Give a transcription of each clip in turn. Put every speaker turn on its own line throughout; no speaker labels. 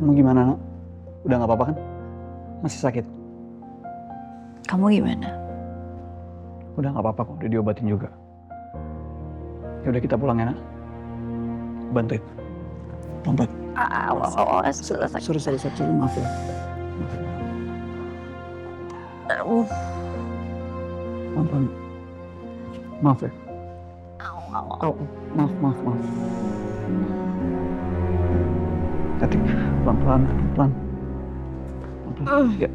Kamu gimana, Nak? Udah gak apa-apa kan? Masih sakit?
Kamu gimana?
Udah gak apa-apa kok, udah diobatin juga. Ya udah kita pulang ya, Nak. Bantuin. Lompat. Sorry, maaf ya. Pelan-pelan. Maaf ya. Maaf. Hati, pelan-pelan. Ya.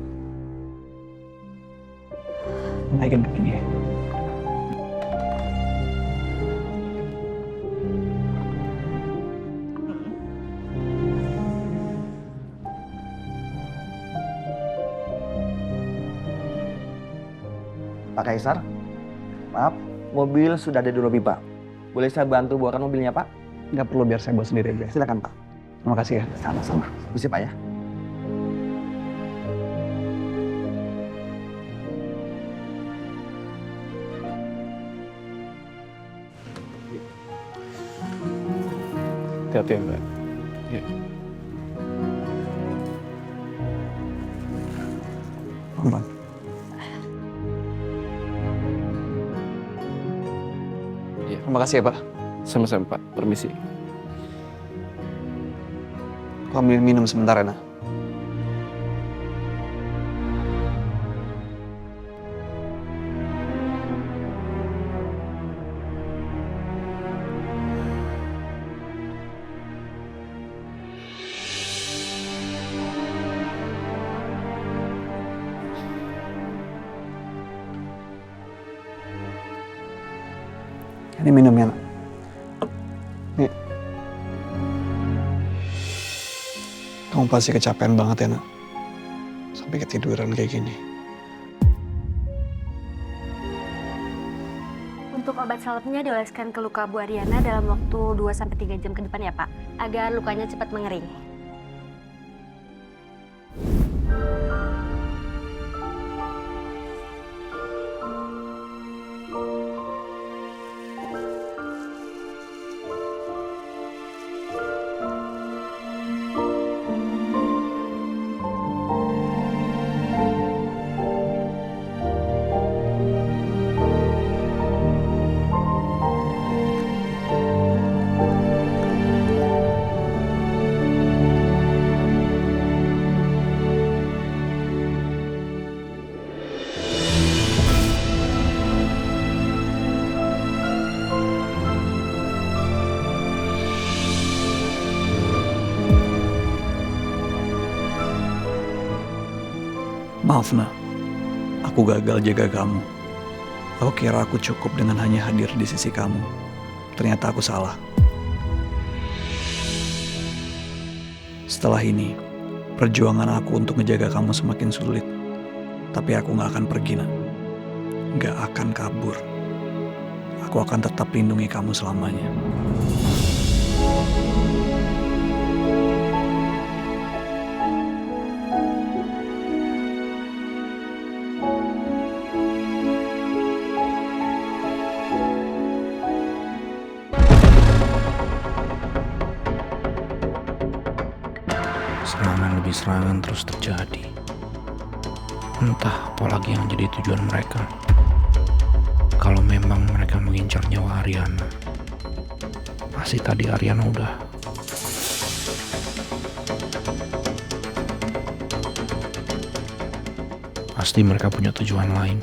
Naikin begini ya.
Pak Kaisar, maaf, mobil sudah ada di lobi Pak. Boleh saya bantu bawakan mobilnya Pak?
Nggak perlu, biar saya bawa sendiri aja.
Silakan Pak.
Terima kasih ya.
Sama-sama. Bisa Pak ya.
Hati-hati ya, Mbak. Ya. Pelan-pelan.
Iya.
Terima kasih ya, Pak.
Sama-sama Pak, permisi.
Kau ambil minum sebentar ya, Nak. Ini minumnya, Nak. Nih. Kamu pasti kecapean banget ya, Nak. Sampai ketiduran kayak gini.
Untuk obat salepnya dioleskan ke luka Bu Ariana dalam waktu 2-3 jam ke depan ya Pak, agar lukanya cepat mengering.
Maaf, Nak. Aku gagal jaga kamu. Aku kira aku cukup dengan hanya hadir di sisi kamu. Ternyata aku salah. Setelah ini, perjuangan aku untuk menjaga kamu semakin sulit. Tapi aku gak akan pergi, Nak. Gak akan kabur. Aku akan tetap lindungi kamu selamanya.
Serangan lebih serangan terus terjadi. Entah apalagi yang jadi tujuan mereka. Kalau memang mereka mengincar nyawa Ariana, pasti tadi Ariana udah. Pasti mereka punya tujuan lain.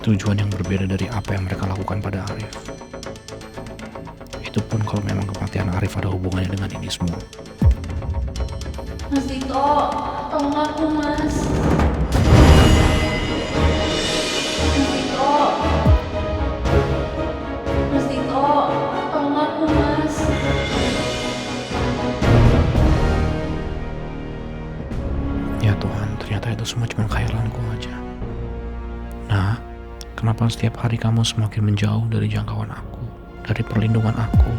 Tujuan yang berbeda dari apa yang mereka lakukan pada Arif. Itu pun kalau memang kematian Arif ada hubungannya dengan ini semua.
Mas Dito, tolong aku Mas. Mas Dito. Mas Dito, tolong aku Mas.
Ya Tuhan, ternyata itu semua cuma khayalanku aja. Nah, kenapa setiap hari kamu semakin menjauh dari jangkauan aku, dari perlindungan aku?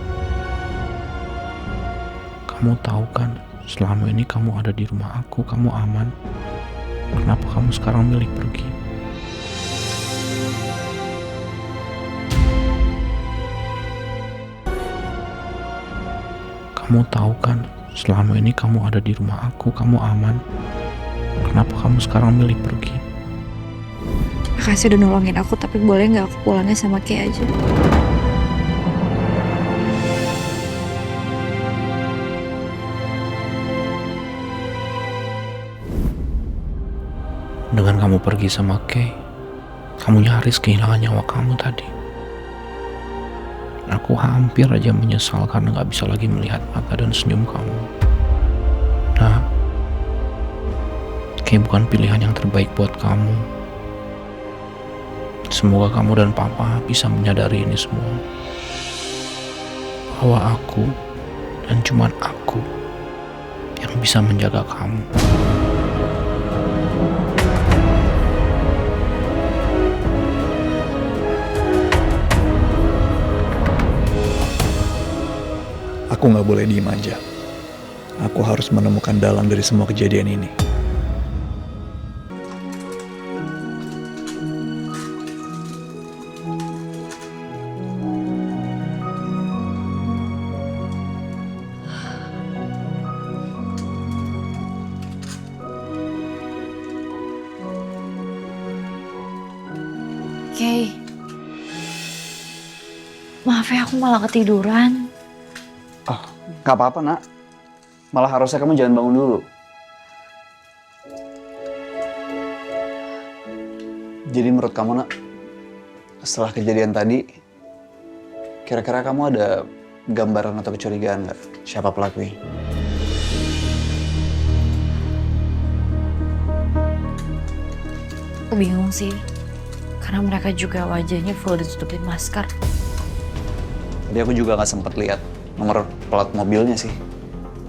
Kamu tahu kan, selama ini kamu ada di rumah aku, kamu aman. Kenapa kamu sekarang milih pergi? Kamu tahu kan, selama ini kamu ada di rumah aku, kamu aman. Kenapa kamu sekarang milih pergi?
Makasih udah nolongin aku, tapi boleh nggak aku pulangnya sama Kay aja?
Dengan kamu pergi sama Kay, kamu nyaris kehilangan nyawa kamu tadi. Aku hampir aja menyesal karena gak bisa lagi melihat mata dan senyum kamu. Nah, Kay bukan pilihan yang terbaik buat kamu. Semoga kamu dan Papa bisa menyadari ini semua. Bahwa aku, dan cuman aku, yang bisa menjaga kamu.
Aku nggak boleh diem aja. Aku harus menemukan dalang dari semua kejadian ini.
Kay, maaf ya aku malah ketiduran.
Oh, nggak apa-apa nak. Malah harusnya kamu jangan bangun dulu. Jadi menurut kamu nak, setelah kejadian tadi, kira-kira kamu ada gambaran atau kecurigaan nggak siapa pelakunya?
Aku bingung sih, karena mereka juga wajahnya full ditutupin masker.
Tadi aku juga nggak sempet lihat nomor plat mobilnya sih.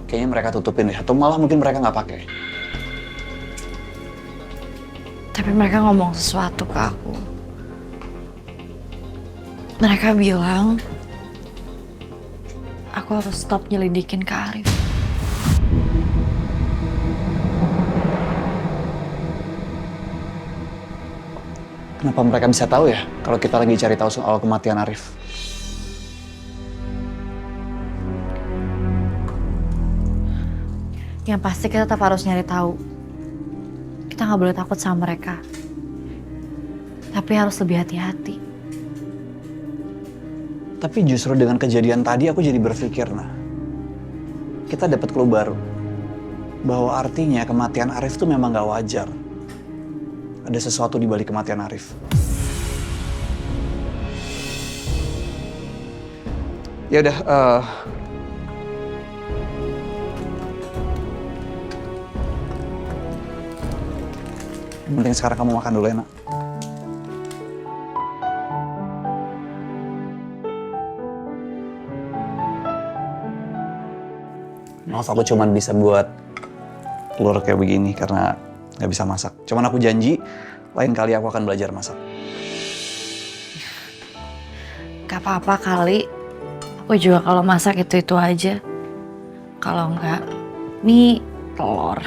Kayaknya mereka tutupin deh, atau malah mungkin mereka nggak pakai.
Tapi mereka ngomong sesuatu ke aku. Mereka bilang, aku harus stop nyelidikin ke Arif.
Kenapa mereka bisa tahu ya kalau kita lagi cari tahu soal kematian Arif?
Yang pasti kita tetap harus nyari tahu. Kita nggak boleh takut sama mereka. Tapi harus lebih hati-hati.
Tapi justru dengan kejadian tadi aku jadi berpikir, nah, kita dapat clue baru. Bahwa artinya kematian Arif tuh memang gak wajar. Ada sesuatu di balik kematian Arif. Ya udah, yang penting sekarang kamu makan dulu ya, nak. Maaf, aku cuman bisa buat telur kayak begini karena nggak bisa masak. Cuman aku janji, lain kali aku akan belajar masak.
Gak apa-apa kali. Aku juga kalau masak itu aja. Kalau enggak, mie telur.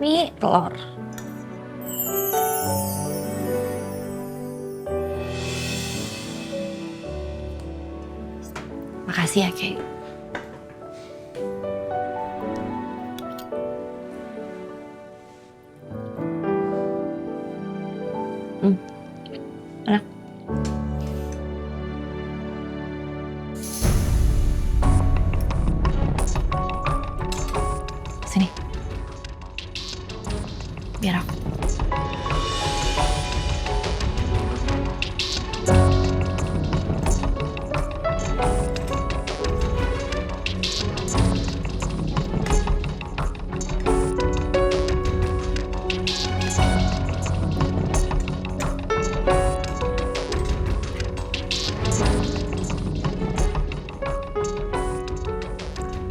Mie telur. Makasih ya, Kay. Enak. Sini. Biar aku.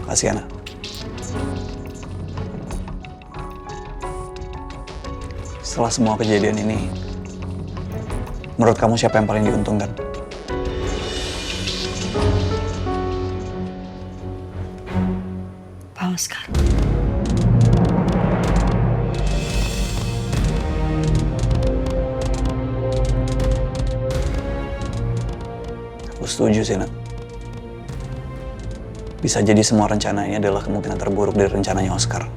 Makasih, Ana. Setelah semua kejadian ini, menurut kamu siapa yang paling diuntungkan?
Pak Oscar.
Aku setuju sih, Nak. Bisa jadi semua rencana ini adalah kemungkinan terburuk dari rencananya Oscar.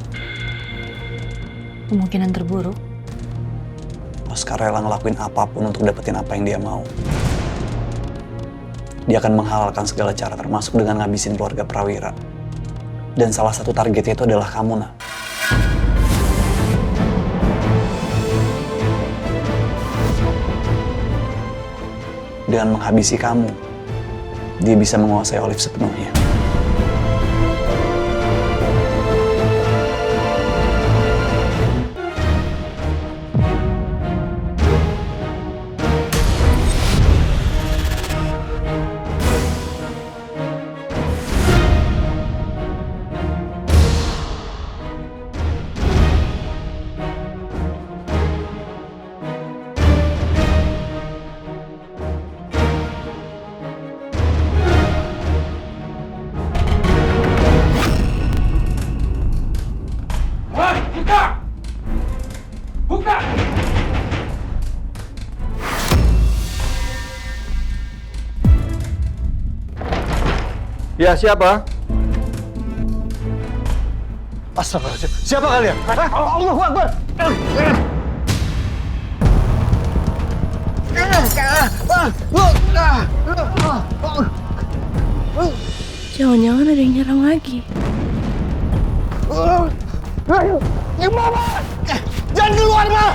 Kemungkinan terburuk.
Oscar rela ngelakuin apapun untuk dapetin apa yang dia mau. Dia akan menghalalkan segala cara, termasuk dengan ngabisin keluarga Prawira. Dan salah satu targetnya itu adalah kamu, Nak. Dengan menghabisi kamu, dia bisa menguasai Olive sepenuhnya.
Ya, siapa? Astagfirullahaladzim. Siapa kalian? Allahu Akbar.
Jangan-jangan ada yang nyerang lagi.
Mama! Jangan keluar, Ma!